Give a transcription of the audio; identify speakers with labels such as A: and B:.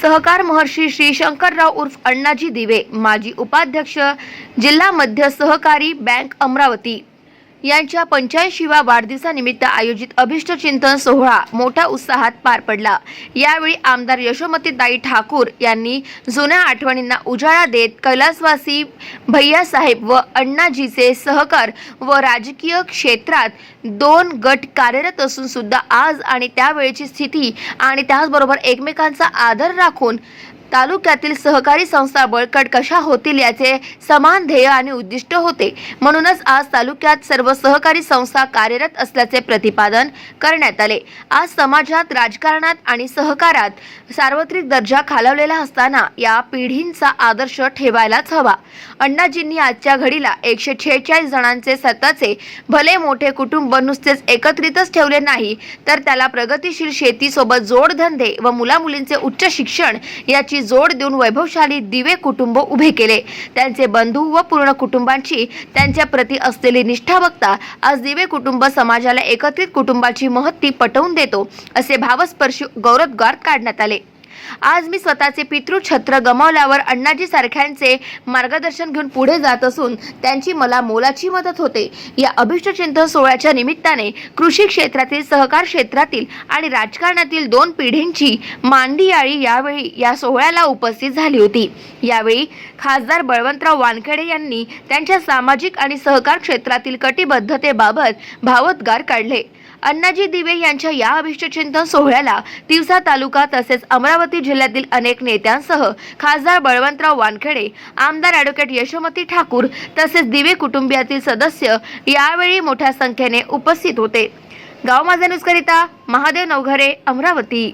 A: सहकार महर्षी श्री शंकरराव उर्फ अण्णाजी दिवे, माजी उपाध्यक्ष, जिल्हा मध्य सहकारी बँक अमरावती यांच्या 85व्या वाढदिवसानिमित्त आयोजित अभिष्ट चिंतन सोहळा मोठ्या उत्साहात पार पडला। यावेळी आमदार यशोमतीताई ठाकूर यांनी जुन्या आठवणींना उजाळा देत कैलासवासी भैयासाहेब व अण्णाजीचे सहकार व राजकीय क्षेत्रात 2 गट कार्यरत असून सुद्धा आज आणि त्यावेळची स्थिती आणि त्याचबरोबर एकमेकांचा आदर राखून तालुक्यातील सहकारी संस्था बळकट कशा होतील याचे समान ध्येय आणि उद्दिष्ट होते। म्हणूनच आज तालुक्यात सर्व सहकारी संस्था कार्यरत असल्याचे प्रतिपादन करण्यात आले। आज समाजात, राजकारणात आणि सहकारात सार्वत्रिक दर्जा खालावलेला असताना या पिढींचा आदर्श ठेवायलाच हवा। अण्णाजींनी आजच्या घडीला 146 जणांचे स्वतःचे भले मोठे कुटुंब नुसतेच एकत्रितच ठेवले नाही, तर त्याला प्रगतिशील शेतीसोबत जोडधंदे व मुलामुलींचे उच्च शिक्षण याची जोड देऊन वैभवशाली दिवे कुटुंब उभे केले। त्यांचे बंधू व पूर्ण कुटुंबांची त्यांच्या प्रती असलेली निष्ठा बघता आज दिवे कुटुंब समाजाला एकत्रित कुटुंबाची महत्ती पटवून देतो, असे भावस्पर्शी गौरवोद्गार काढण्यात आले। आज मी स्वतःचे पितृछत्र गमावल्यावर अण्णाजी सारख्यांचे मार्गदर्शन घेऊन पुढे जात असून त्यांची मला मोलाची मदत होते। या अभिष्ट चिंतन सोहळ्याच्या निमित्ताने कृषी क्षेत्रातील, सहकार क्षेत्रातील आणि राजकारणातील 2 पिढींची मांडियाळी यावेळी या सोहळ्याला उपस्थित झाली होती। यावेळी खासदार बळवंतराव वानखेडे यांनी त्यांच्या सामाजिक आणि सहकार क्षेत्रातील कटिबद्धतेबाबत भावोद्गार काढले। अण्णाजी दिवे यांच्या या अभिष्ट चिंतन सोहळ्याला तिवसा तालुका तसेच अमरावती जिल्ह्यातील अनेक नेत्यांसह खासदार बळवंतराव वानखेडे, आमदार ॲडव्होकेट यशोमती ठाकूर तसेच दिवे कुटुंबियातील सदस्य यावेळी मोठ्या संख्येने उपस्थित होते। गाव माझा न्यूज करिता महादेव नवघरे, अमरावती।